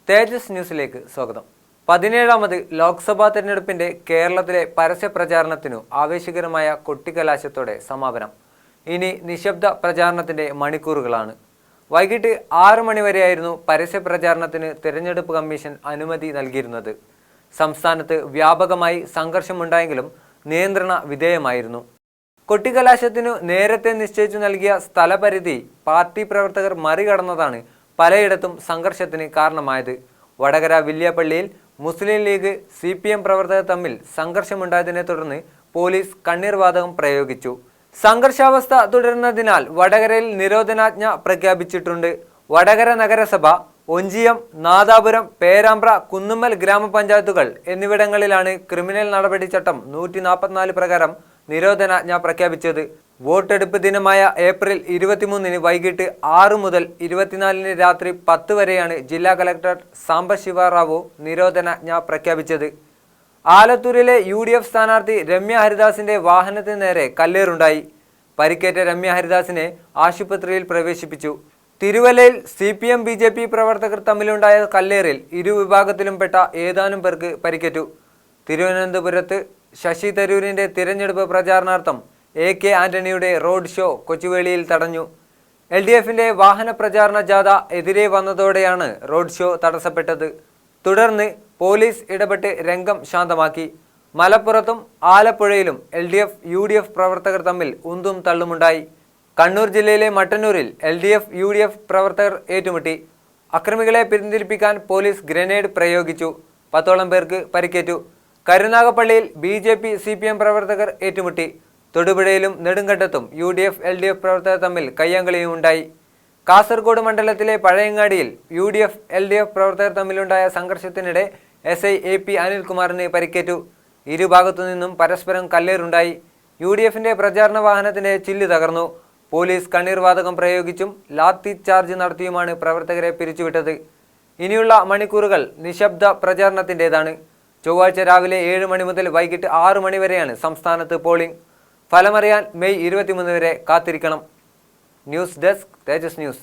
തേജസ് ന്യൂസിലേക്ക് സ്വാഗതം. 17ാമത് ലോക്സഭാ തെരഞ്ഞെടുപ്പിന്റെ കേരളത്തിലെ പരസ്യ പ്രചാരണത്തിനു ആവേശകരമായ കൊട്ടിക്കലാശത്തോടെ സമാപനം. ഇനി നിശബ്ദ പ്രചാരണത്തിന്റെ മണിക്കൂറുകളാണ്. വൈകിട്ട് 6 മണി വരെയായിരുന്നു പരസ്യ പ്രചാരണത്തിന് തെരഞ്ഞെടുപ്പ് കമ്മീഷൻ അനുമതി നൽകിയിരുന്നത്. സംസ്ഥാനത്ത് വ്യാപകമായി സംഘർഷമുണ്ടായെങ്കിലും നിയന്ത്രണ വിധേയമായിരുന്നു. കൊട്ടിക്കലാശത്തിനു നേരത്തെ നിശ്ചയിച്ചു നൽകിയ സ്ഥലപരിധി പാർട്ടി പ്രവർത്തകർ മറികടന്നതാണ് പലയിടത്തും സംഘർഷത്തിന് കാരണമായത്. വടകര വില്യാപ്പള്ളിയിൽ മുസ്ലിം ലീഗ് CPM പ്രവർത്തകർ തമ്മിൽ സംഘർഷമുണ്ടായതിനെ തുടർന്ന് പോലീസ് കണ്ണീർവാതകം പ്രയോഗിച്ചു. സംഘർഷാവസ്ഥ തുടരുന്നതിനാൽ വടകരയിൽ നിരോധനാജ്ഞ പ്രഖ്യാപിച്ചിട്ടുണ്ട്. വടകര നഗരസഭ, ഒഞ്ചിയം, നാദാപുരം, പേരാമ്പ്ര, കുന്നുമ്മൽ ഗ്രാമപഞ്ചായത്തുകൾ എന്നിവിടങ്ങളിലാണ് ക്രിമിനൽ നടപടിച്ചട്ടം 144 പ്രകാരം നിരോധനാജ്ഞ പ്രഖ്യാപിച്ചത്. വോട്ടെടുപ്പ് ദിനമായ ഏപ്രിൽ 23 വൈകിട്ട് 6 മുതൽ 24 രാത്രി 10 വരെയാണ് ജില്ലാ കലക്ടർ സാംബശിവ റാവു നിരോധനാജ്ഞ പ്രഖ്യാപിച്ചത്. ആലത്തൂരിലെ UDF സ്ഥാനാർത്ഥി രമ്യ ഹരിദാസിന്റെ വാഹനത്തിന് നേരെ കല്ലേറുണ്ടായി. പരിക്കേറ്റ രമ്യ ഹരിദാസിനെ ആശുപത്രിയിൽ പ്രവേശിപ്പിച്ചു. തിരുവല്ലയിൽ CPM BJP പ്രവർത്തകർ തമ്മിലുണ്ടായ കല്ലേറിൽ ഇരുവിഭാഗത്തിലും പെട്ട ഏതാനും പേർക്ക് പരിക്കേറ്റു. തിരുവനന്തപുരത്ത് ശശി തരൂരിന്റെ തിരഞ്ഞെടുപ്പ് പ്രചാരണാർത്ഥം AK ആന്റണിയുടെ റോഡ് ഷോ കൊച്ചുവേളിയിൽ തടഞ്ഞു. LDFന്റെ വാഹന പ്രചാരണ ജാഥ എതിരെ വന്നതോടെയാണ് റോഡ് ഷോ തടസ്സപ്പെട്ടത്. തുടർന്ന് പോലീസ് ഇടപെട്ട് രംഗം ശാന്തമാക്കി. മലപ്പുറത്തും ആലപ്പുഴയിലും LDF UDF പ്രവർത്തകർ തമ്മിൽ ഉന്തും തള്ളുമുണ്ടായി. കണ്ണൂർ ജില്ലയിലെ മട്ടന്നൂരിൽ LDF UDF പ്രവർത്തകർ ഏറ്റുമുട്ടി. അക്രമികളെ പിന്തിരിപ്പിക്കാൻ പോലീസ് ഗ്രനേഡ് പ്രയോഗിച്ചു. 10ഓളം പേർക്ക് പരിക്കേറ്റു. കരുനാഗപ്പള്ളിയിൽ BJP CPM പ്രവർത്തകർ ഏറ്റുമുട്ടി. തൊടുപുഴയിലും നെടുങ്കണ്ടത്തും UDF LDF പ്രവർത്തകർ തമ്മിൽ കയ്യാങ്കളിയും ഉണ്ടായി. കാസർഗോഡ് മണ്ഡലത്തിലെ പഴയങ്ങാടിയിൽ UDF LDF പ്രവർത്തകർ തമ്മിലുണ്ടായ സംഘർഷത്തിനിടെ SI AP അനിൽകുമാറിന് പരിക്കേറ്റു. ഇരുഭാഗത്തു നിന്നും പരസ്പരം കല്ലേറുണ്ടായി. UDFന്റെ പ്രചാരണ വാഹനത്തിന്റെ ചില്ല് തകർന്നു. പോലീസ് കണ്ണീർവാതകം പ്രയോഗിച്ചും ലാത്തി ചാർജ് നടത്തിയുമാണ് പ്രവർത്തകരെ പിരിച്ചുവിട്ടത്. ഇനിയുള്ള മണിക്കൂറുകൾ നിശബ്ദ പ്രചാരണത്തിൻ്റെതാണ്. ചൊവ്വാഴ്ച രാവിലെ 7 മണി മുതൽ വൈകിട്ട് 6 മണി വരെയാണ് സംസ്ഥാനത്ത് പോളിംഗ്. ഫലമറിയാൻ മെയ് 23 വരെ കാത്തിരിക്കണം. ന്യൂസ് ഡെസ്ക്, തേജസ് ന്യൂസ്.